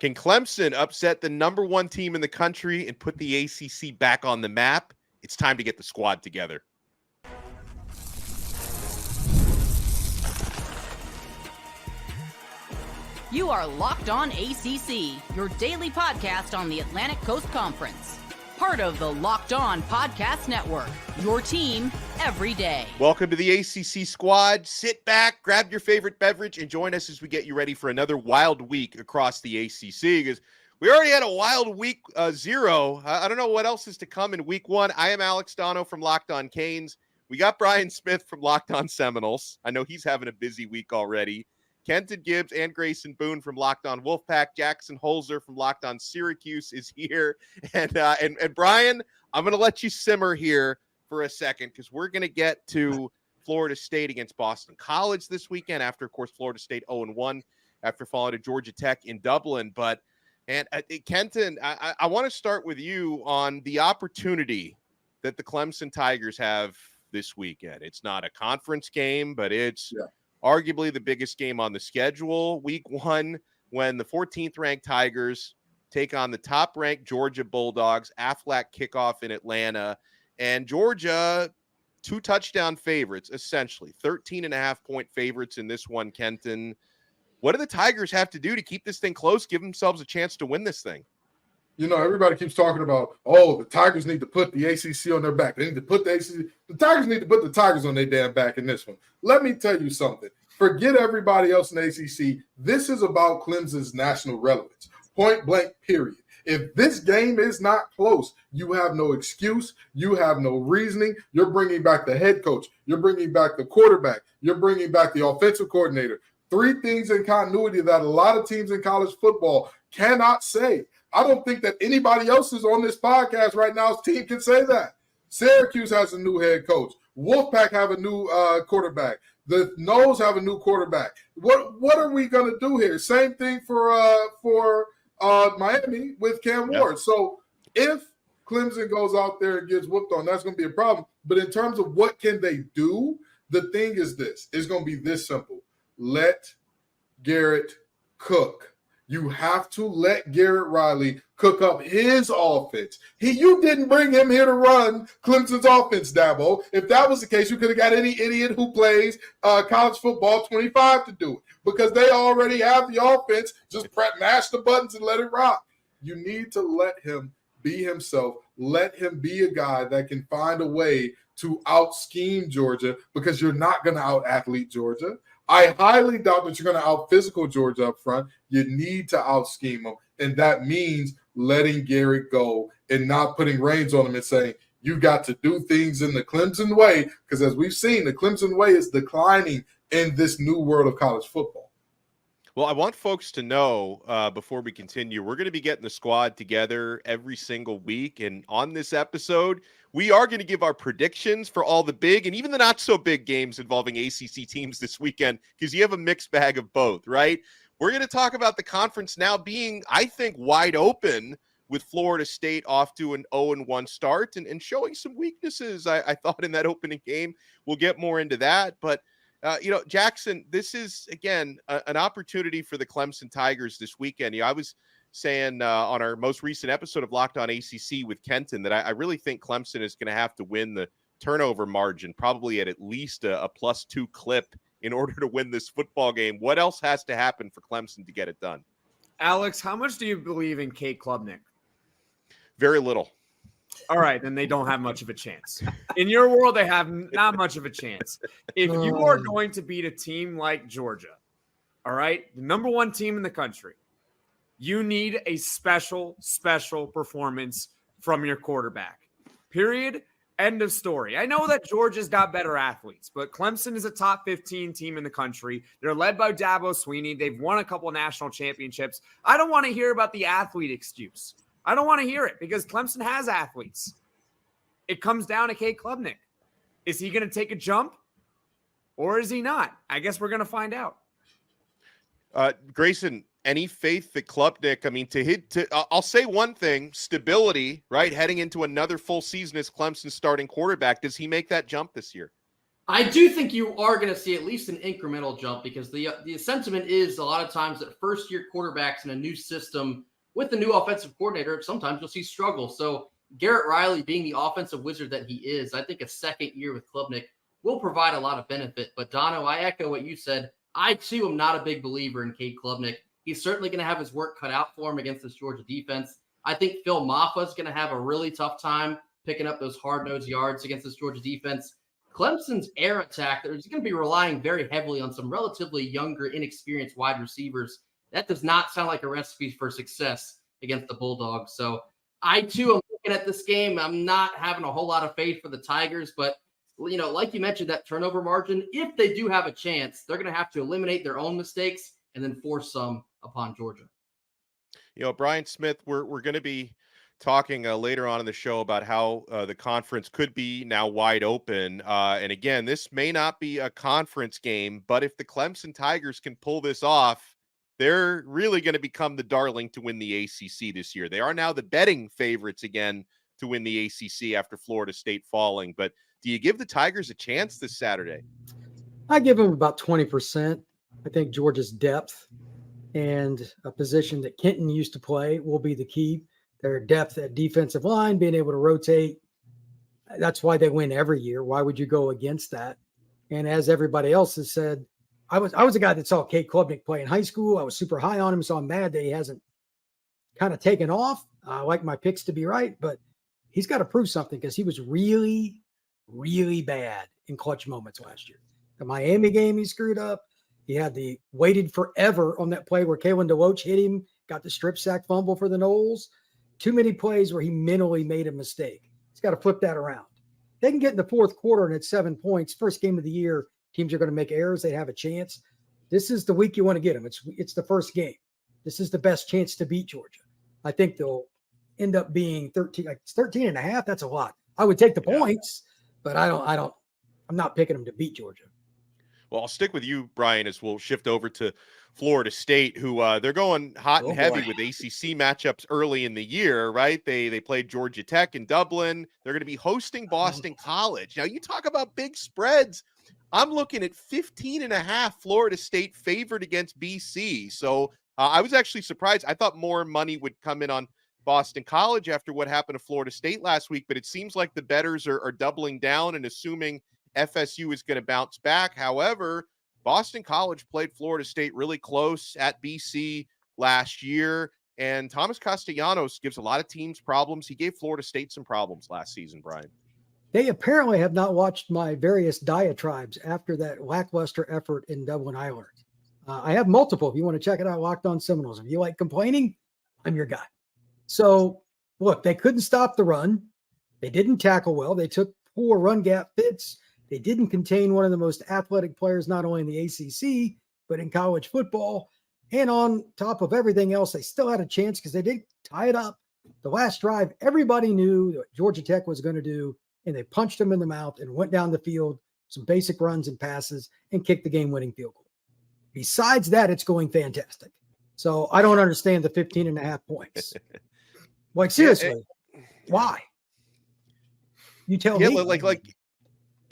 Can Clemson upset the number one team in the country and put the ACC back on the map? It's time to get the squad together. You are Locked On ACC, your daily podcast on the Atlantic Coast Conference. Part of the Locked On Podcast Network, your team every day. Welcome to the ACC Squad. Sit back, grab your favorite beverage, and join us as we get you ready for another wild week across the ACC, because we already had a wild week 0. I don't know what else is to come in week 1. I am Alex Donno from Locked On Canes. We got Brian Smith from Locked On Seminoles. I know he's having a busy week already. Kenton Gibbs and Grayson Boone from Locked On Wolfpack. Jackson Holzer from Locked On Syracuse is here. And Brian, I'm going to let you simmer here for a second, because we're going to get to Florida State against Boston College this weekend after, of course, Florida State 0-1 after falling to Georgia Tech in Dublin. But, Kenton, I want to start with you on the opportunity that the Clemson Tigers have this weekend. It's not a conference game, but it's arguably the biggest game on the schedule. Week 1, when the 14th ranked Tigers take on the top ranked Georgia Bulldogs. Aflac kickoff in Atlanta, and Georgia 2 touchdown favorites, essentially 13.5 point favorites in this one. Kenton, what do the Tigers have to do to keep this thing close, give themselves a chance to win this thing? You know, everybody keeps talking about, the Tigers need to put the ACC on their back. They need to put the ACC. The Tigers need to put the Tigers on their damn back in this one. Let me tell you something. Forget everybody else in the ACC. This is about Clemson's national relevance. Point blank, period. If this game is not close, you have no excuse. You have no reasoning. You're bringing back the head coach. You're bringing back the quarterback. You're bringing back the offensive coordinator. 3 things in continuity that a lot of teams in college football cannot say. I don't think that anybody else is on this podcast right now's team can say that. Syracuse has a new head coach. Wolfpack have a new quarterback. The Noles have a new quarterback. What are we going to do here? Same thing for Miami with Cam Ward. So if Clemson goes out there and gets whooped on, that's going to be a problem. But in terms of what can they do, the thing is this. It's going to be this simple. Let Garrett cook. You have to let Garrett Riley cook up his offense. You didn't bring him here to run Clemson's offense, Dabo. If that was the case, you could have got any idiot who plays college football 25 to do it, because they already have the offense. Just mash the buttons and let it rock. You need to let him be himself. Let him be a guy that can find a way to out-scheme Georgia, because you're not going to out-athlete Georgia. I highly doubt that you're going to out-physical Georgia up front. You need to out-scheme them, and that means letting Garrett go and not putting reins on him and saying, you got to do things in the Clemson way, because as we've seen, the Clemson way is declining in this new world of college football. Well, I want folks to know before we continue, we're going to be getting the squad together every single week. And on this episode, we are going to give our predictions for all the big and even the not so big games involving ACC teams this weekend, because you have a mixed bag of both, right? We're going to talk about the conference now being, I think, wide open, with Florida State off to an 0-1 start and showing some weaknesses, I thought, in that opening game. We'll get more into that. But Jackson, this is, again, an opportunity for the Clemson Tigers this weekend. I was saying on our most recent episode of Locked On ACC with Kenton that I really think Clemson is going to have to win the turnover margin, probably at least a +2 clip, in order to win this football game. What else has to happen for Clemson to get it done? Alex, how much do you believe in Kate Klubnik? Very little. All right, then they don't have much of a chance. In your world, they have not much of a chance. If you are going to beat a team like Georgia, all right, the number 1 team in the country, you need a special performance from your quarterback. Period. End of story. I know that Georgia's got better athletes, but Clemson is a top 15 team in the country. They're led by Dabo Swinney. They've won a couple national championships. I don't want to hear about the athlete excuse. I don't want to hear it, because Clemson has athletes. It comes down to Kate Klubnik. Is he going to take a jump or is he not? I guess we're going to find out. Grayson, any faith that Klubnik, I'll say one thing, stability, right? Heading into another full season as Clemson's starting quarterback. Does he make that jump this year? I do think you are going to see at least an incremental jump because the sentiment is a lot of times that first-year quarterbacks in a new system with the new offensive coordinator, sometimes you'll see struggle. So Garrett Riley being the offensive wizard that he is, I think a second year with Klubnik will provide a lot of benefit. But Donno, I echo what you said. I, too, am not a big believer in Cade Klubnik. He's certainly going to have his work cut out for him against this Georgia defense. I think Phil Maffa is going to have a really tough time picking up those hard-nosed yards against this Georgia defense. Clemson's air attack, they're going to be relying very heavily on some relatively younger, inexperienced wide receivers. That does not sound like a recipe for success against the Bulldogs. So I, too, am looking at this game. I'm not having a whole lot of faith for the Tigers, but, you know, like you mentioned, that turnover margin, if they do have a chance, they're going to have to eliminate their own mistakes and then force some upon Georgia. You know, Brian Smith, we're going to be talking later on in the show about how the conference could be now wide open. And again, this may not be a conference game, but if the Clemson Tigers can pull this off, they're really going to become the darling to win the ACC this year. They are now the betting favorites again to win the ACC after Florida State falling. But do you give the Tigers a chance this Saturday? I give them about 20%. I think Georgia's depth and a position that Kenton used to play will be the key. Their depth at defensive line, being able to rotate. That's why they win every year. Why would you go against that? And as everybody else has said, I was a guy that saw Cade Klubnik play in high school. I was super high on him, so I'm mad that he hasn't kind of taken off. I like my picks to be right, but he's got to prove something because he was really, really bad in clutch moments last year. The Miami game, he screwed up. He had waited forever on that play where Kalen DeLoach hit him, got the strip sack fumble for the Noles. Too many plays where he mentally made a mistake. He's got to flip that around. They can get in the fourth quarter and it's 7 points. First game of the year, teams are going to make errors. They have a chance. This is the week you want to get them. It's the first game. This is the best chance to beat Georgia. I think they'll end up being 13, like 13 and a half. That's a lot. I would take the points, but I'm not picking them to beat Georgia. Well, I'll stick with you, Brian, as we'll shift over to Florida State, who they're going hot and heavy with ACC matchups early in the year, right? They played Georgia Tech in Dublin. They're going to be hosting Boston College. Now, you talk about big spreads. I'm looking at 15.5 Florida State favored against BC. So I was actually surprised. I thought more money would come in on Boston College after what happened to Florida State last week, but it seems like the bettors are doubling down and assuming FSU is going to bounce back. However, Boston College played Florida State really close at BC last year, and Thomas Castellanos gives a lot of teams problems. He gave Florida State some problems last season, Brian. They apparently have not watched my various diatribes after that lackluster effort in Dublin, Ireland. I have multiple. If you want to check it out, Locked On Seminoles. If you like complaining, I'm your guy. So, look, they couldn't stop the run. They didn't tackle well. They took poor run gap fits. They didn't contain one of the most athletic players, not only in the ACC, but in college football. And on top of everything else, they still had a chance because they did tie it up. The last drive, everybody knew what Georgia Tech was going to do, and they punched them in the mouth and went down the field, some basic runs and passes, and kicked the game-winning field goal. Besides that, it's going fantastic. So I don't understand the 15.5 points. Like, seriously, why? You tell me.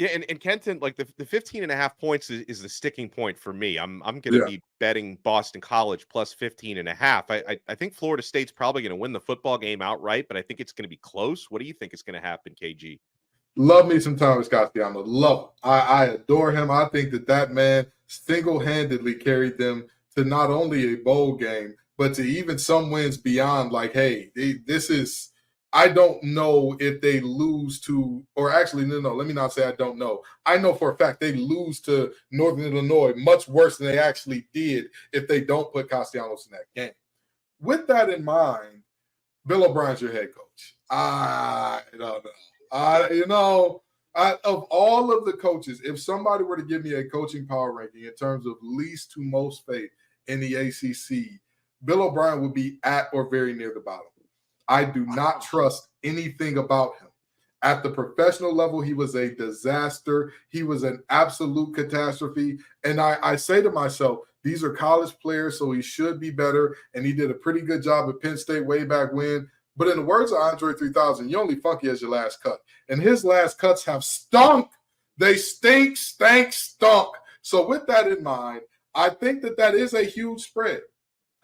Yeah, and Kenton, like the 15.5 points is the sticking point for me. I'm going to be betting Boston College plus 15.5. I think Florida State's probably going to win the football game outright, but I think it's going to be close. What do you think is going to happen, KG? Love me some Thomas Castellanos. Love him. I adore him. I think that man single-handedly carried them to not only a bowl game, but to even some wins beyond. Like, hey, this is. I don't know if they lose to, or actually, no, let me not say I don't know. I know for a fact they lose to Northern Illinois much worse than they actually did if they don't put Castellanos in that game. With that in mind, Bill O'Brien's your head coach. I don't know. Of all of the coaches, if somebody were to give me a coaching power ranking in terms of least to most faith in the ACC, Bill O'Brien would be at or very near the bottom. I do not trust anything about him. At the professional level, he was a disaster. He was an absolute catastrophe. And I say to myself, these are college players, so he should be better. And he did a pretty good job at Penn State way back when. But in the words of Andre 3000, you're only funky as your last cut. And his last cuts have stunk. They stink, stank, stunk. So with that in mind, I think that is a huge spread.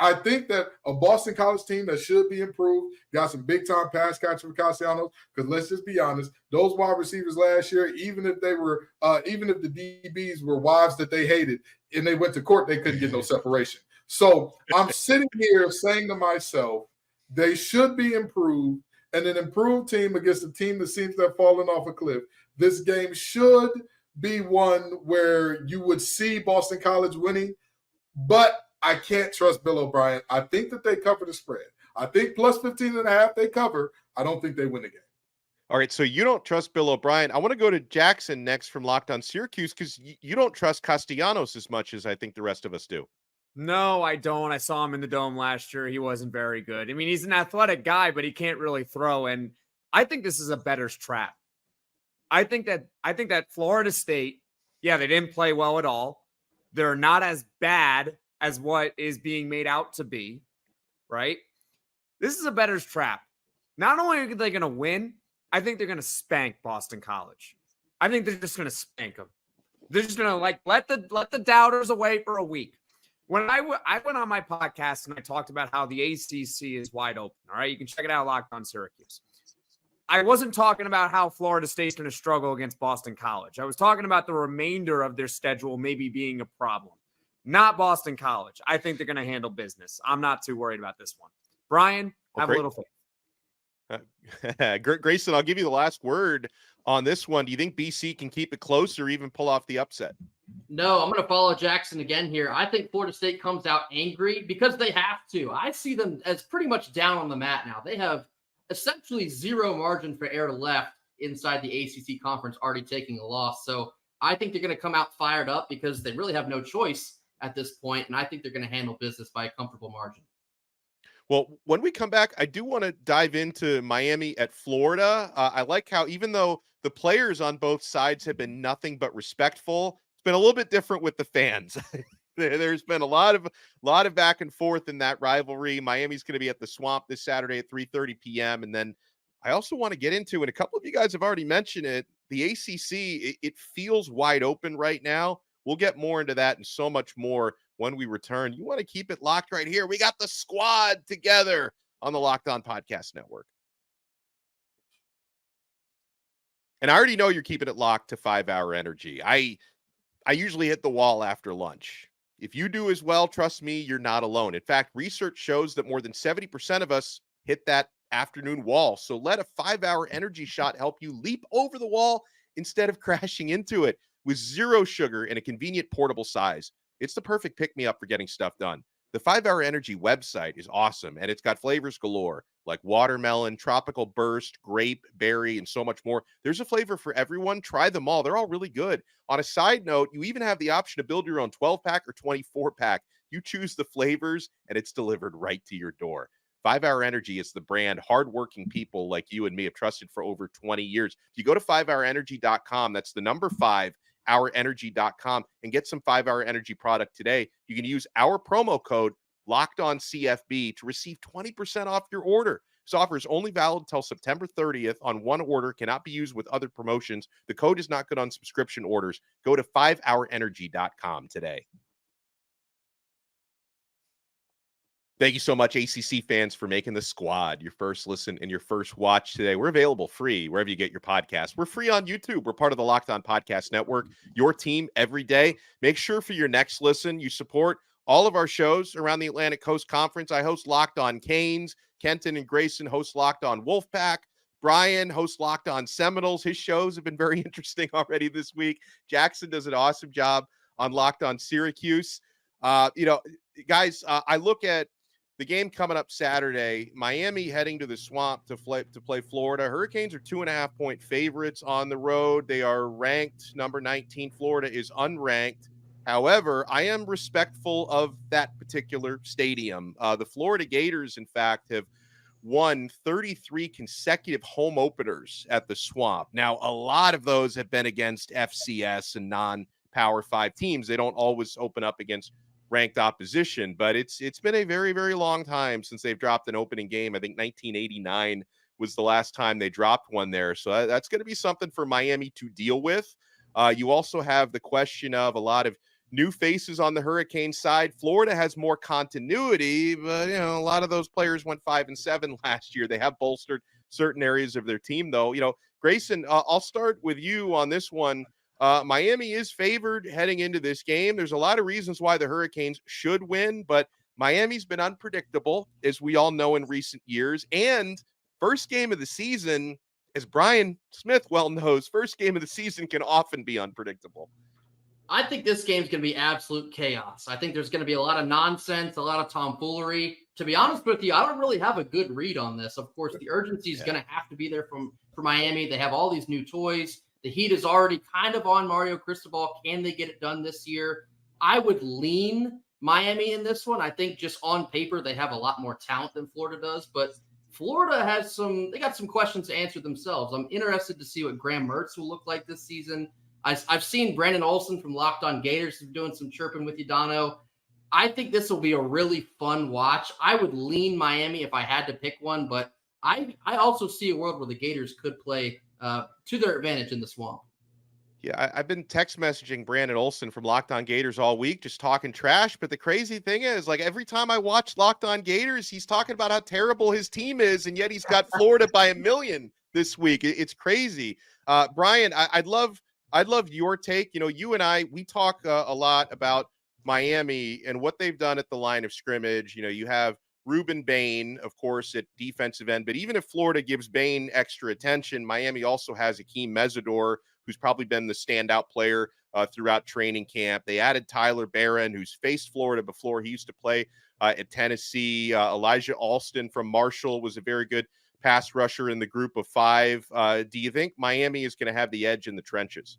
I think that a Boston College team that should be improved, got some big-time pass catchers for Castellanos, because let's just be honest, those wide receivers last year, even if the DBs were wives that they hated and they went to court, they couldn't get no separation. So I'm sitting here saying to myself, they should be improved, and an improved team against a team that seems to have fallen off a cliff. This game should be one where you would see Boston College winning, but I can't trust Bill O'Brien. I think that they cover the spread. I think plus 15.5 they cover. I don't think they win the game. All right, so you don't trust Bill O'Brien. I want to go to Jackson next from Locked On Syracuse because you don't trust Castellanos as much as I think the rest of us do. No, I don't. I saw him in the Dome last year. He wasn't very good. I mean, he's an athletic guy, but he can't really throw. And I think this is a bettor's trap. I think that Florida State, yeah, they didn't play well at all. They're not as bad as what is being made out to be, right? This is a bettor's trap. Not only are they going to win, I think they're going to spank Boston College. I think they're just going to spank them. They're just going to let the doubters away for a week. When I went on my podcast and I talked about how the ACC is wide open, all right? You can check it out, Locked On Syracuse. I wasn't talking about how Florida State's going to struggle against Boston College. I was talking about the remainder of their schedule maybe being a problem. Not Boston College. I think they're going to handle business. I'm not too worried about this one. Brian, have a little faith. Grayson, I'll give you the last word on this one. Do you think BC can keep it close or even pull off the upset? No, I'm going to follow Jackson again here. I think Florida State comes out angry because they have to. I see them as pretty much down on the mat now. They have essentially zero margin for error left inside the ACC conference, already taking a loss. So I think they're going to come out fired up because they really have no choice at this point, and I think they're going to handle business by a comfortable margin. Well, when we come back, I do want to dive into Miami at Florida. I like how even though the players on both sides have been nothing but respectful, it's been a little bit different with the fans. There's been a lot of back and forth in that rivalry. Miami's going to be at the Swamp this Saturday at 3:30 p.m. And then I also want to get into, and a couple of you guys have already mentioned it, the ACC, it feels wide open right now. We'll get more into that and so much more when we return. You want to keep it locked right here. We got the squad together on the Locked On Podcast Network. And I already know you're keeping it locked to 5 Hour Energy. I usually hit the wall after lunch. If you do as well, trust me, you're not alone. In fact, research shows that more than 70% of us hit that afternoon wall. So let a 5 Hour Energy shot help you leap over the wall instead of crashing into it. With zero sugar in a convenient portable size, it's the perfect pick-me-up for getting stuff done. The 5 Hour Energy website is awesome, and it's got flavors galore, like watermelon, tropical burst, grape, berry, and so much more. There's a flavor for everyone. Try them all. They're all really good. On a side note, you even have the option to build your own 12-pack or 24-pack. You choose the flavors, and it's delivered right to your door. 5 Hour Energy is the brand hardworking people like you and me have trusted for over 20 years. If you go to 5hourenergy.com, that's the number 5, hourenergy.com, and get some 5 Hour Energy product today. You can use our promo code LOCKEDONCFB to receive 20% off your order. This offer is only valid until September 30th on one order, cannot be used with other promotions. The code is not good on subscription orders. Go to 5hourenergy.com today. Thank you so much, ACC fans, for making the squad your first listen and your first watch today. We're available free wherever you get your podcasts. We're free on YouTube. We're part of the Locked On Podcast Network, your team every day. Make sure for your next listen, you support all of our shows around the Atlantic Coast Conference. I host Locked On Canes. Kenton and Grayson host Locked On Wolfpack. Brian hosts Locked On Seminoles. His shows have been very interesting already this week. Jackson does an awesome job on Locked On Syracuse. Guys, I look at the game coming up Saturday, Miami heading to the Swamp to play Florida. Hurricanes are 2.5-point favorites on the road. They are ranked number 19. Florida is unranked. However, I am respectful of that particular stadium. The Florida Gators, in fact, have won 33 consecutive home openers at the Swamp. Now, a lot of those have been against FCS and non-Power 5 teams. They don't always open up against ranked opposition, but it's been a very, very long time since they've dropped an opening game. I think 1989 was the last time they dropped one there. So that's going to be something for Miami to deal with. You also have the question of a lot of new faces on the Hurricane side. Florida has more continuity, but a lot of those players went 5-7 last year. They have bolstered certain areas of their team, though. Grayson, I'll start with you on this one. Miami is favored heading into this game. There's a lot of reasons why the Hurricanes should win, but Miami's been unpredictable, as we all know, in recent years. And first game of the season, as Brian Smith well knows, first game of the season can often be unpredictable. I think this game's going to be absolute chaos. I think there's going to be a lot of nonsense, a lot of tomfoolery. To be honest with you, I don't really have a good read on this. Of course, the urgency is going to have to be there for Miami. They have all these new toys. The heat is already kind of on Mario Cristobal. Can they get it done this year? I would lean Miami in this one. I think just on paper, they have a lot more talent than Florida does, but Florida they got some questions to answer themselves. I'm interested to see what Graham Mertz will look like this season. I've seen Brandon Olson from Locked On Gators doing some chirping with you, Donno. I think this will be a really fun watch. I would lean Miami if I had to pick one, but I also see a world where the Gators could play to their advantage in the Swamp. Yeah, I've been text messaging Brandon Olson from Locked On Gators all week, just talking trash. But the crazy thing is, every time I watch Locked On Gators, he's talking about how terrible his team is, and yet he's got Florida by 1 million this week. It's crazy. Brian, I'd love your take. You and I, we talk a lot about Miami and what they've done at the line of scrimmage. You have Ruben Bain, of course, at defensive end. But even if Florida gives Bain extra attention, Miami also has Akeem Mesidor, who's probably been the standout player throughout training camp. They added Tyler Barron, who's faced Florida before. He used to play at Tennessee. Elijah Alston from Marshall was a very good pass rusher in the group of 5. Do you think Miami is going to have the edge in the trenches?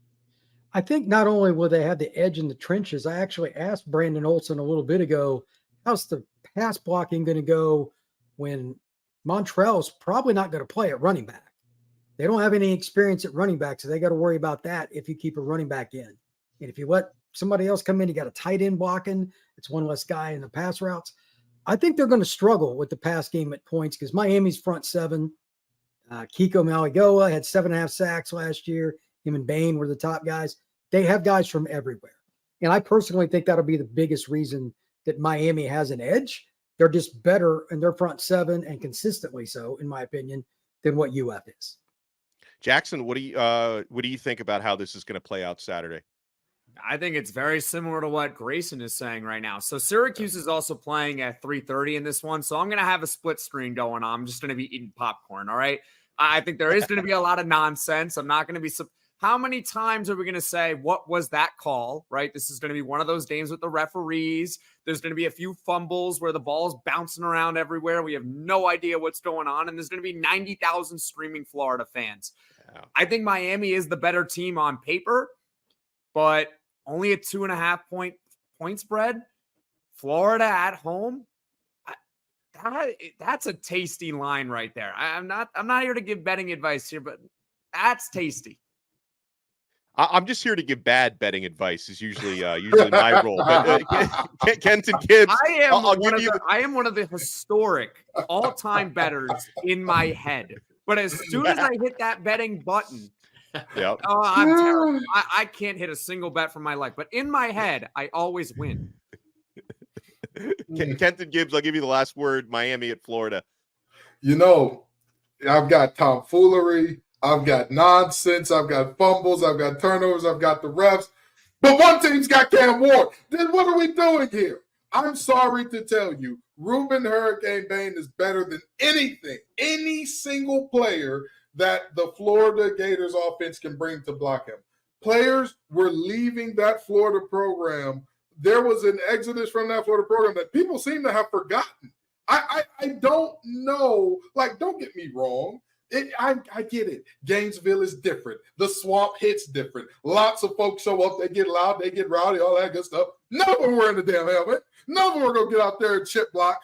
I think not only will they have the edge in the trenches, I actually asked Brandon Olson a little bit ago, how's the pass blocking going to go when Montrell's probably not going to play at running back? They don't have any experience at running back, so they got to worry about that if you keep a running back in. And if you let somebody else come in, you got a tight end blocking. It's one less guy in the pass routes. I think they're going to struggle with the pass game at points because Miami's front 7. Kiko Maligoa had 7.5 sacks last year. Him and Bain were the top guys. They have guys from everywhere. And I personally think that'll be the biggest reason that Miami has an edge. They're just better in their front 7 and consistently so, in my opinion, than what UF is. Jackson, what do you think about how this is going to play out Saturday? I think it's very similar to what Grayson is saying right now. So Syracuse is also playing at 3:30 in this one. So I'm going to have a split screen going on. I'm just going to be eating popcorn. All right. I think there is going to be a lot of nonsense. I'm not going to be. How many times are we going to say, what was that call? Right. This is going to be one of those games with the referees. There's going to be a few fumbles where the ball is bouncing around everywhere. We have no idea what's going on. And there's going to be 90,000 screaming Florida fans. Yeah. I think Miami is the better team on paper, but only a 2.5 point spread. Florida at home. That's a tasty line right there. I'm not here to give betting advice here, but that's tasty. I'm just here to give bad betting advice. Is usually my role. But Kenton Gibbs, I am one of the historic all-time bettors in my head. But as soon as I hit that betting button, yep. Oh, I'm terrible. I can't hit a single bet for my life. But in my head, I always win. Kenton Gibbs, I'll give you the last word. Miami at Florida. I've got tomfoolery. I've got nonsense. I've got fumbles. I've got turnovers. I've got the refs. But one team's got Cam Ward. Then what are we doing here? I'm sorry to tell you, Ruben Hurricane Bain is better than any single player that the Florida Gators offense can bring to block him. Players were leaving that Florida program. There was an exodus from that Florida program that people seem to have forgotten. I don't know. Don't get me wrong. I get it. Gainesville is different. The Swamp hits different. Lots of folks show up. They get loud. They get rowdy, all that good stuff. None of them were in the damn helmet. None of them are going to get out there and chip block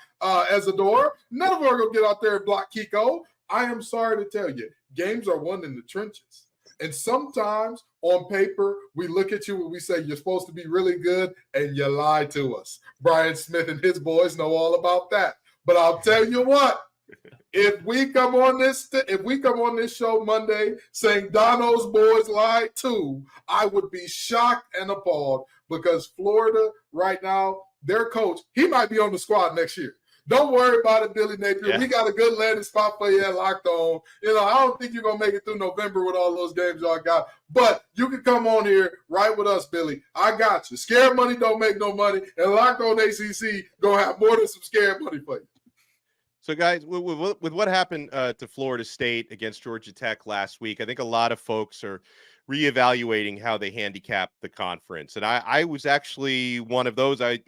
Isadora. None of them are going to get out there and block Kiko. I am sorry to tell you, games are won in the trenches. And sometimes on paper, we look at you and we say you're supposed to be really good, and you lie to us. Brian Smith and his boys know all about that. But I'll tell you what, If we come on this show Monday saying Donno's boys lied too, I would be shocked and appalled because Florida right now, their coach, he might be on the squad next year. Don't worry about it, Billy Napier. Yeah. We got a good landing spot for you at Locked On. I don't think you're going to make it through November with all those games y'all got. But you can come on here right with us, Billy. I got you. Scared money don't make no money. And Locked On ACC going to have more than some scared money for you. So, guys, with what happened to Florida State against Georgia Tech last week, I think a lot of folks are reevaluating how they handicap the conference. And I was actually one of those. I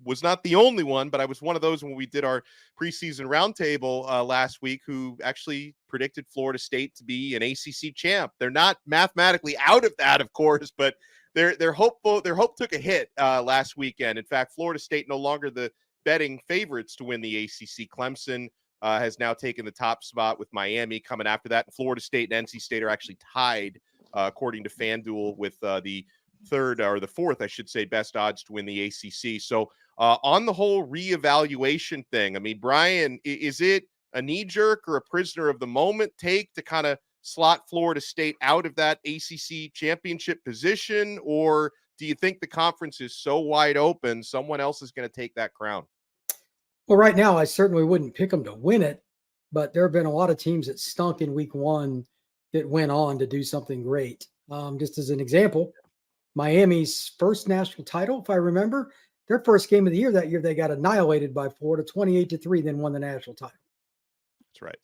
was not the only one, but I was one of those when we did our preseason roundtable last week who actually predicted Florida State to be an ACC champ. They're not mathematically out of that, of course, but they're hopeful. Their hope took a hit last weekend. In fact, Florida State no longer the betting favorites to win the ACC. Clemson has now taken the top spot with Miami coming after that. And Florida State and NC State are actually tied, according to FanDuel, with the third or the fourth, I should say, best odds to win the ACC. So on the whole reevaluation thing, I mean, Brian, is it a knee-jerk or a prisoner of the moment take to kind of slot Florida State out of that ACC championship position? Or do you think the conference is so wide open, someone else is going to take that crown? Well, right now, I certainly wouldn't pick them to win it, but there have been a lot of teams that stunk in week one that went on to do something great. Just as an example, Miami's first national title, if I remember, their first game of the year that year, they got annihilated by Florida 28-3, then won the national title. That's right.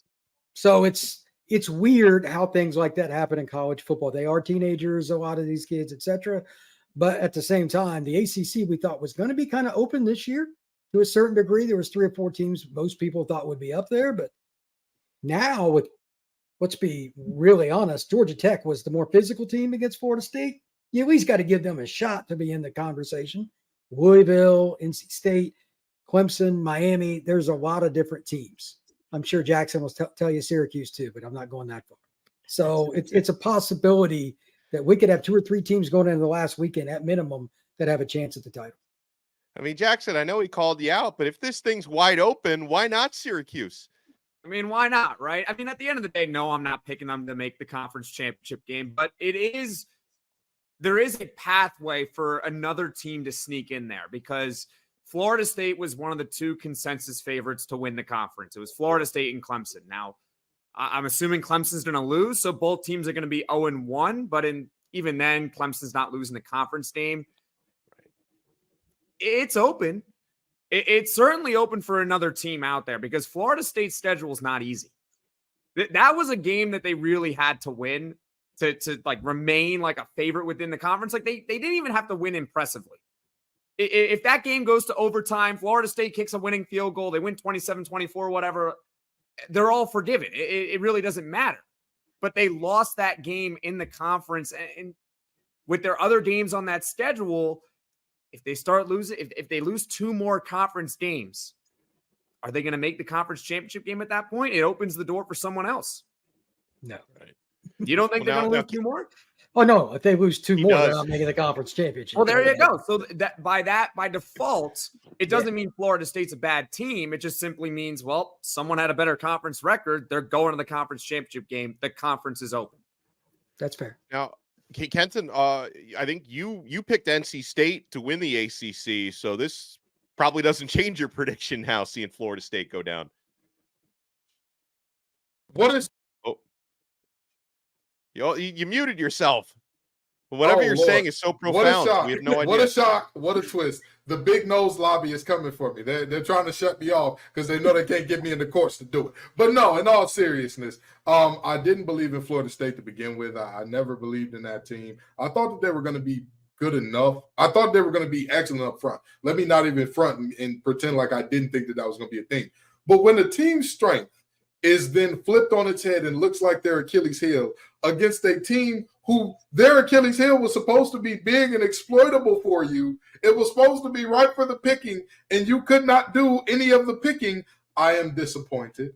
So it's weird how things like that happen in college football. They are teenagers, a lot of these kids, etc. But at the same time, the ACC we thought was going to be kind of open this year to a certain degree. There was 3 or 4 teams most people thought would be up there. But now, let's be really honest, Georgia Tech was the more physical team against Florida State. You at least got to give them a shot to be in the conversation. Louisville, NC State, Clemson, Miami, there's a lot of different teams. I'm sure Jackson will tell you Syracuse too, but I'm not going that far. So it's a possibility that we could have 2 or 3 teams going into the last weekend at minimum that have a chance at the title. I mean, Jackson, I know he called you out, but if this thing's wide open, why not Syracuse? I mean, why not, right? I mean, at the end of the day, no, I'm not picking them to make the conference championship game, but there is a pathway for another team to sneak in there because Florida State was one of the 2 consensus favorites to win the conference. It was Florida State and Clemson. Now, I'm assuming Clemson's going to lose, so both teams are going to be 0-1, but even then, Clemson's not losing the conference game. It's open. It's certainly open for another team out there because Florida State's schedule is not easy. That was a game that they really had to win to like remain like a favorite within the conference. Like they didn't even have to win impressively. If that game goes to overtime, Florida State kicks a winning field goal, they win 27-24, whatever, they're all forgiven. It really doesn't matter. But they lost that game in the conference, and with their other games on that schedule, if they start losing, if they lose 2 more conference games, are they going to make the conference championship game at that point? It opens the door for someone else. No. Right. You don't think they're going to lose 2 more? Oh, no. If they lose 2 more, does. they're not making the conference championship. Well, there you go. So by default, it doesn't mean Florida State's a bad team. It just simply means, well, someone had a better conference record. They're going to the conference championship game. The conference is open. That's fair. Now, Kenton, I think you picked NC State to win the ACC, so this probably doesn't change your prediction now, seeing Florida State go down. What is you muted yourself. Whatever you're Lord. saying is so profound. What a shock. We have no idea. What a shock. What a twist. The big nose lobby is coming for me. They're trying to shut me off because they know they can't get me in the courts to do it. But no, in all seriousness, I didn't believe in Florida State to begin with. I never believed in that team. I thought that they were going to be good enough. I thought they were going to be excellent up front. Let me not even front and pretend like I didn't think that was going to be a thing. But when the team's strength is then flipped on its head and looks like their Achilles heel against a team who their Achilles heel was supposed to be big and exploitable for you, it was supposed to be right for the picking, and you could not do any of the picking, I am disappointed.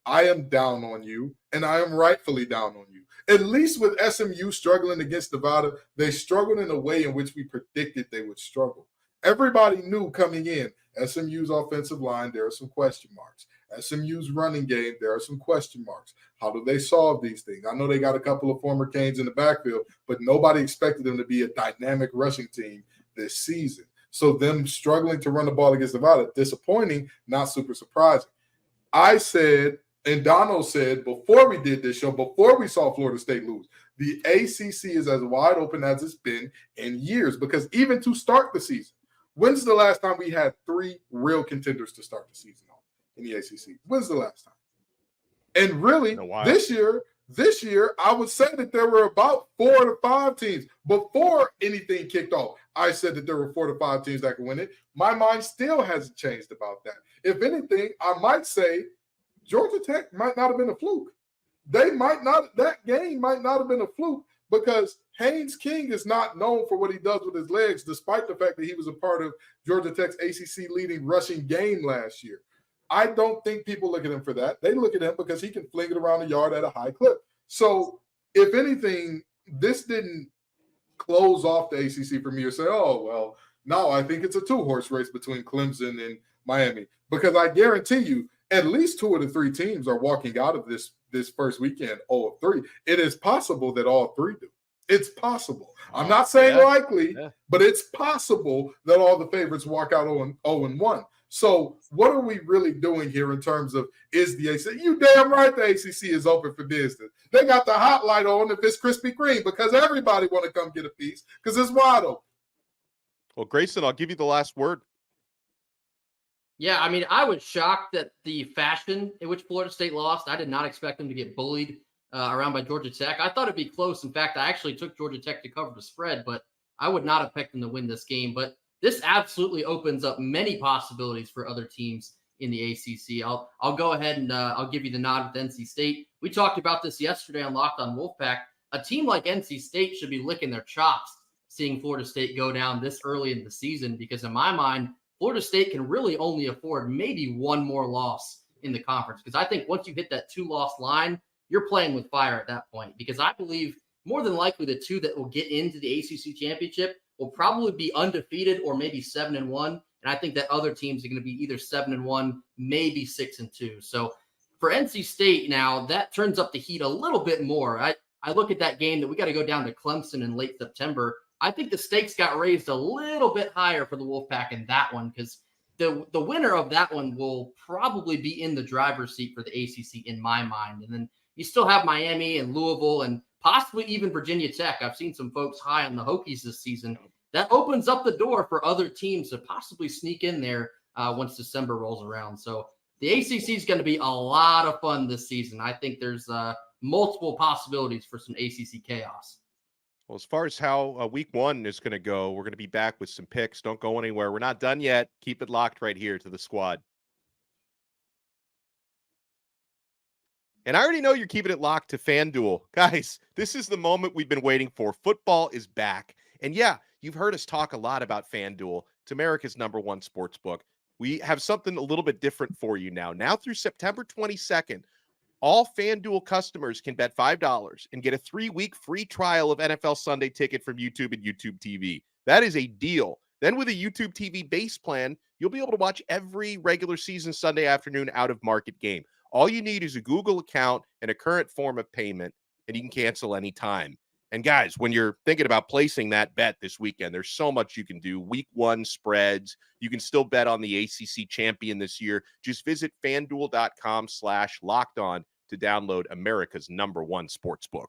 I am down on you, and I am rightfully down on you. At least with SMU struggling against Nevada, they struggled in a way in which we predicted they would struggle. Everybody knew coming in, SMU's offensive line, there are some question marks. SMU's running game, there are some question marks. How do they solve these things? I know they got a couple of former Canes in the backfield, but nobody expected them to be a dynamic rushing team this season. So them struggling to run the ball against Nevada, disappointing, not super surprising. I said, and Donno said before we did this show, before we saw Florida State lose, the ACC is as wide open as it's been in years, because even to start the season, when's the last time we had 3 real contenders to start the season on in the ACC? When's the last time? And really, this year, I would say that there were about 4 to 5 teams. Before anything kicked off, I said that there were 4 to 5 teams that could win it. My mind still hasn't changed about that. If anything, I might say Georgia Tech might not have been a fluke. That game might not have been a fluke, because Haynes King is not known for what he does with his legs, despite the fact that he was a part of Georgia Tech's ACC leading rushing game last year. I don't think people look at him for that. They look at him because he can fling it around the yard at a high clip. So, if anything, this didn't close off the ACC for me or say, oh, well, no, I think it's a 2-horse race between Clemson and Miami. Because I guarantee you, at least 2 of the 3 teams are walking out of this first weekend 0-3. It is possible that all 3 do. It's possible. I'm not saying likely, but it's possible that all the favorites walk out 0-1. So what are we really doing here in terms of, is the ACC? You damn right the ACC is open for business. They got the hot light on if it's Krispy Kreme, because everybody want to come get a piece because it's wide open. Well, Grayson, I'll give you the last word. Yeah, I mean, I was shocked at the fashion in which Florida State lost. I did not expect them to get bullied around by Georgia Tech. I thought it'd be close. In fact, I actually took Georgia Tech to cover the spread, but I would not have picked them to win this game. But this absolutely opens up many possibilities for other teams in the ACC. I'll go ahead and I'll give you the nod with NC State. We talked about this yesterday on Locked On Wolfpack. A team like NC State should be licking their chops seeing Florida State go down this early in the season, because in my mind, Florida State can really only afford maybe 1 more loss in the conference, because I think once you hit that 2-loss line, you're playing with fire at that point, because I believe more than likely the 2 that will get into the ACC championship will probably be undefeated or maybe 7-1. And I think that other teams are going to be either 7-1, maybe 6-2. So for NC State now, that turns up the heat a little bit more. I look at that game that we got to go down to Clemson in late September. I think the stakes got raised a little bit higher for the Wolfpack in that one, because the winner of that one will probably be in the driver's seat for the ACC in my mind. And then you still have Miami and Louisville and possibly even Virginia Tech. I've seen some folks high on the Hokies this season. That opens up the door for other teams to possibly sneak in there once December rolls around. So the ACC is going to be a lot of fun this season. I think there's multiple possibilities for some ACC chaos. Well, as far as how week 1 is going to go, we're going to be back with some picks. Don't go anywhere. We're not done yet. Keep it locked right here to the squad. And I already know you're keeping it locked to FanDuel. Guys, this is the moment we've been waiting for. Football is back. And yeah, you've heard us talk a lot about FanDuel. It's America's #1 sports book. We have something a little bit different for you now. Now through September 22nd, all FanDuel customers can bet $5 and get a 3-week free trial of NFL Sunday Ticket from YouTube and YouTube TV. That is a deal. Then with a YouTube TV base plan, you'll be able to watch every regular season Sunday afternoon out-of-market game. All you need is a Google account and a current form of payment, and you can cancel anytime. And guys, when you're thinking about placing that bet this weekend, there's so much you can do. Week 1 spreads. You can still bet on the ACC champion this year. Just visit FanDuel.com/lockedon to download America's #1 sportsbook.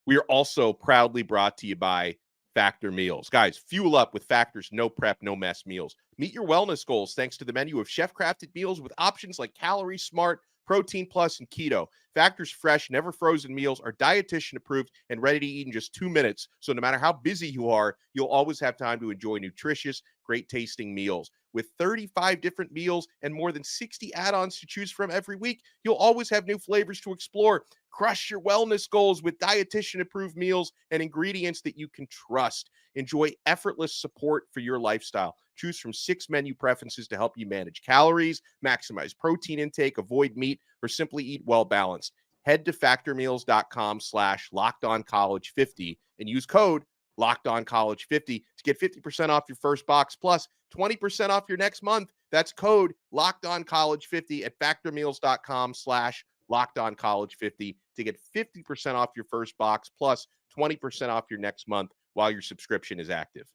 We are also proudly brought to you by Factor Meals. Guys, fuel up with Factor's no prep, no mess meals. Meet your wellness goals thanks to the menu of chef-crafted meals with options like Calorie Smart, Protein Plus, and Keto. Factor's fresh, never frozen meals are dietitian approved and ready to eat in just 2 minutes. So no matter how busy you are, you'll always have time to enjoy nutritious, great tasting meals. With 35 different meals and more than 60 add-ons to choose from every week, you'll always have new flavors to explore. Crush your wellness goals with dietitian approved meals and ingredients that you can trust. Enjoy effortless support for your lifestyle. Choose from 6 menu preferences to help you manage calories, maximize protein intake, avoid meat, or simply eat well balanced. Head to factormeals.com/lockedoncollege50 and use code Locked On College 50 to get 50% off your first box plus 20% off your next month. That's code Locked On College 50 at factormeals.com/Locked On College 50 to get 50% off your first box plus 20% off your next month while your subscription is active.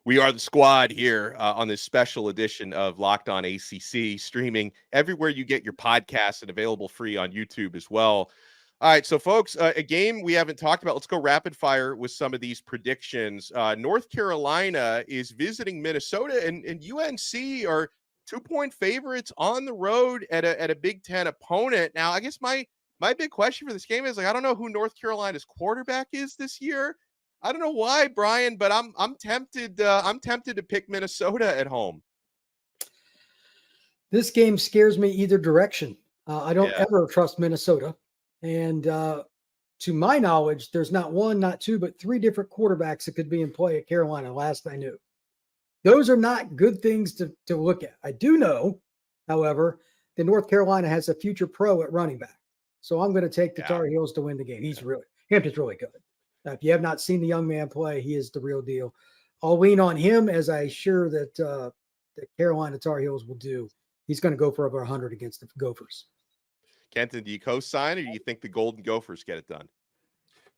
We are the squad here on this special edition of Locked On ACC, streaming everywhere you get your podcasts and available free on YouTube as well. All right, so folks, a game we haven't talked about. Let's go rapid fire with some of these predictions. North Carolina is visiting Minnesota, and UNC are 2-point favorites on the road at a Big Ten opponent. Now, I guess my big question for this game is, like, I don't know who North Carolina's quarterback is this year. I don't know why, Brian, but I'm tempted. I'm tempted to pick Minnesota at home. This game scares me either direction. I don't ever trust Minnesota. And to my knowledge, there's not one, not two, but three different quarterbacks that could be in play at Carolina, last I knew. Those are not good things to look at. I do know, however, that North Carolina has a future pro at running back. So I'm going to take the Tar Heels to win the game. Hampton's really good. If you have not seen the young man play, he is the real deal. I'll lean on him, as I'm sure that the Carolina Tar Heels will do. He's going to go for over 100 against the Gophers. Kenton, do you co-sign, or do you think the Golden Gophers get it done?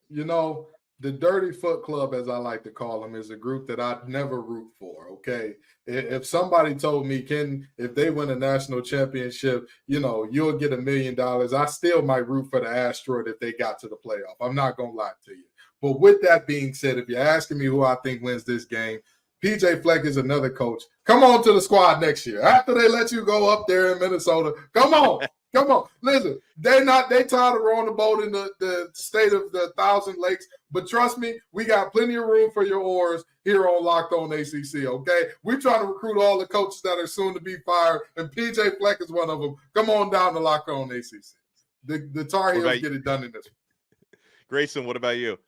You know, the Dirty Foot Club, as I like to call them, is a group that I'd never root for, okay? If somebody told me, Ken, if they win a national championship, you'll get $1 million, I still might root for the Asteroid if they got to the playoff. I'm not going to lie to you. But with that being said, if you're asking me who I think wins this game, PJ Fleck is another coach. Come on to the squad next year. After they let you go up there in Minnesota, come on. Come on. Listen, they tired of rowing the boat in the state of the Thousand Lakes. But trust me, we got plenty of room for your oars here on Locked On ACC, okay? We're trying to recruit all the coaches that are soon to be fired, and PJ Fleck is one of them. Come on down to Locked On ACC. The Tar Heels get it done in this one. Grayson, what about you?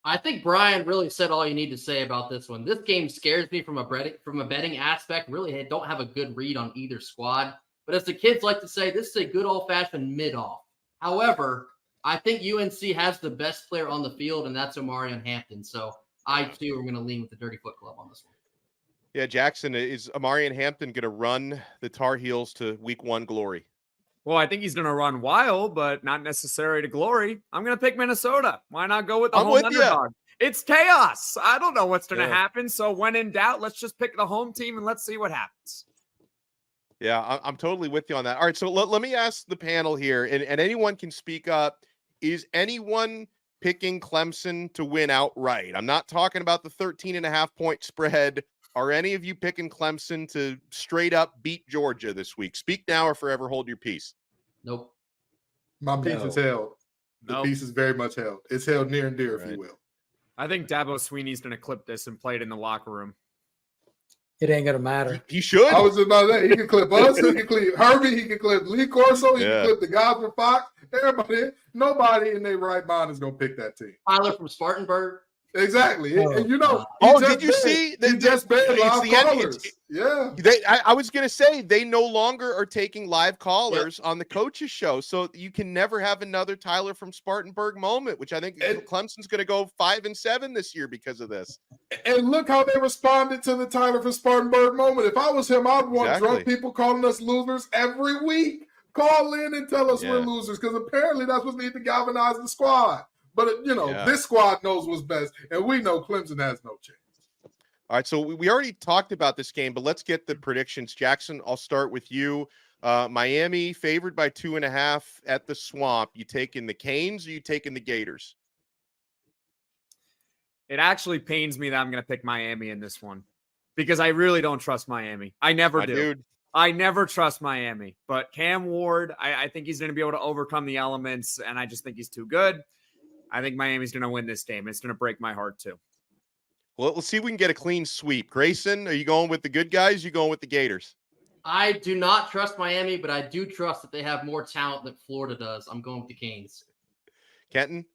I think Brian really said all you need to say about this one. This game scares me from a betting aspect. Really, I don't have a good read on either squad. But as the kids like to say, this is a good old-fashioned mid-off. However, I think UNC has the best player on the field, and that's Omarion Hampton. So I, too, am going to lean with the Dirty Foot Club on this one. Yeah, Jackson, is Omarion Hampton going to run the Tar Heels to Week 1 glory? Well, I think he's going to run wild, but not necessary to glory. I'm going to pick Minnesota. Why not go with the home underdog? It's chaos. I don't know what's going to happen. So when in doubt, let's just pick the home team and let's see what happens. Yeah, I'm totally with you on that. All right, so let me ask the panel here, and anyone can speak up. Is anyone picking Clemson to win outright? I'm not talking about the 13.5-point spread. Are any of you picking Clemson to straight up beat Georgia this week? Speak now or forever hold your peace. Nope. My peace is held. The peace is very much held. It's held near and dear, if you will. I think Dabo Sweeney's going to clip this and play it in the locker room. It ain't going to matter. He should. I was just about that. He can clip us. He can clip Herbie. He can clip Lee Corso. He can clip the guys from Fox. Everybody. Nobody in their right mind is going to pick that team. Tyler from Spartanburg. Exactly. And did you see? They just banned live callers. I was going to say they no longer are taking live callers on the coaches show. So you can never have another Tyler from Spartanburg moment, which I think Clemson's going to go 5-7 this year because of this. And look how they responded to the Tyler from Spartanburg moment. If I was him, I'd want drunk people calling us losers every week. Call in and tell us we're losers, because apparently that's what needs to galvanize the squad. But, this squad knows what's best, and we know Clemson has no chance. All right, so we already talked about this game, but let's get the predictions. Jackson, I'll start with you. Miami favored by 2.5 at the Swamp. You taking the Canes or you taking the Gators? It actually pains me that I'm going to pick Miami in this one because I really don't trust Miami. I never do. Dude. I never trust Miami. But Cam Ward, I think he's going to be able to overcome the elements, and I just think he's too good. I think Miami's going to win this game. It's going to break my heart, too. Well, let's see if we can get a clean sweep. Grayson, are you going with the good guys? You going with the Gators? I do not trust Miami, but I do trust that they have more talent than Florida does. I'm going with the Canes. Kenton?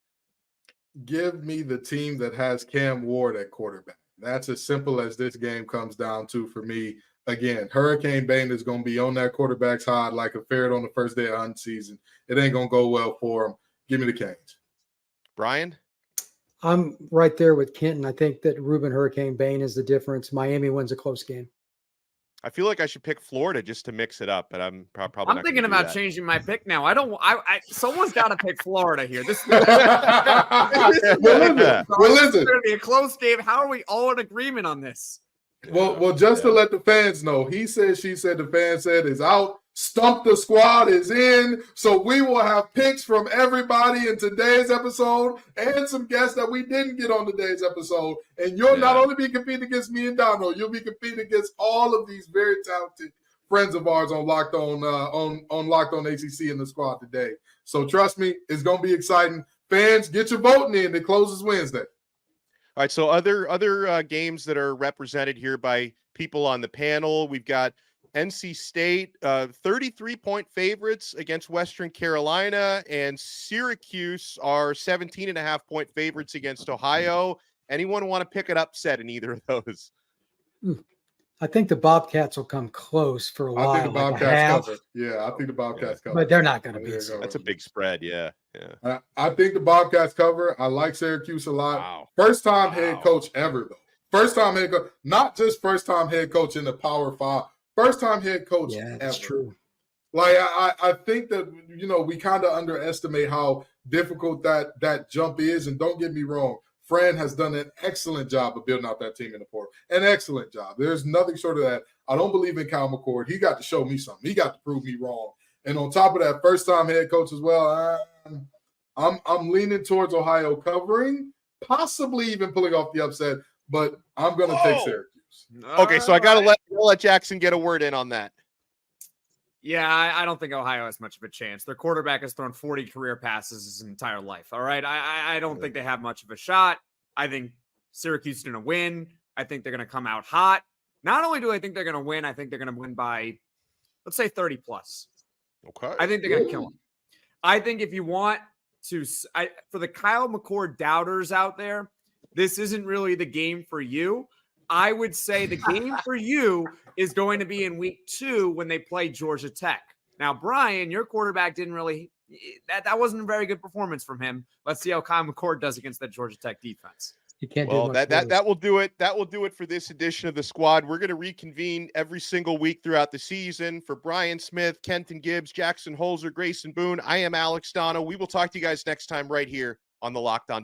Give me the team that has Cam Ward at quarterback. That's as simple as this game comes down to for me. Again, Hurricane Bane is going to be on that quarterback's hide like a ferret on the first day of hunting season. It ain't going to go well for him. Give me the Canes. Brian? I'm right there with Kenton. I think that Ruben Hurricane Bain is the difference. Miami wins a close game. I feel like I should pick Florida just to mix it up, but I'm probably not thinking gonna do about that. changing my pick now. Someone's got to pick Florida here. This is Well, listen. going to be a close game. How are we all in agreement on this? Well, just to let the fans know, he said, she said, the fan said is out. Stump the Squad is in. So we will have picks from everybody in today's episode and some guests that we didn't get on today's episode. And you'll not only be competing against me and Donno, you'll be competing against all of these very talented friends of ours on Locked On Locked On ACC in the squad today. So trust me, it's going to be exciting. Fans, get your voting in. It closes Wednesday. All right, so other games that are represented here by people on the panel, we've got NC State, 33-point favorites against Western Carolina, and Syracuse are 17.5-point favorites against Ohio. Anyone want to pick an upset in either of those? I think the Bobcats will come close for a while. I think the Bobcats cover. Yeah, I think the Bobcats cover. But they're not going to be. That's a big spread, yeah. I think the Bobcats cover. I like Syracuse a lot. Wow. First-time head coach ever, though. First-time head coach, not just first-time head coach in the Power 5. First-time head coach ever. That's true. Like, I think that, we kind of underestimate how difficult that jump is. And don't get me wrong, Fran has done an excellent job of building out that team in the portal. An excellent job. There's nothing short of that. I don't believe in Kyle McCord. He got to show me something. He got to prove me wrong. And on top of that, first-time head coach as well, I'm leaning towards Ohio covering, possibly even pulling off the upset, but I'm going to take Syracuse. Okay, so I got to let Jackson get a word in on that. Yeah, I don't think Ohio has much of a chance. Their quarterback has thrown 40 career passes his entire life. All right. I don't think they have much of a shot. I think Syracuse is going to win. I think they're going to come out hot. Not only do I think they're going to win, I think they're going to win by, let's say, 30 plus. Okay. I think they're going to kill them. I think if you want to, for the Kyle McCord doubters out there, this isn't really the game for you. I would say the game for you is going to be in week 2 when they play Georgia Tech. Now, Brian, your quarterback didn't really that wasn't a very good performance from him. Let's see how Kyle McCord does against that Georgia Tech defense. You can't well, do much that will do it. That will do it for this edition of the squad. We're going to reconvene every single week throughout the season. For Brian Smith, Kenton Gibbs, Jackson Holzer, Grayson Boone, I am Alex Donno. We will talk to you guys next time right here on the Locked On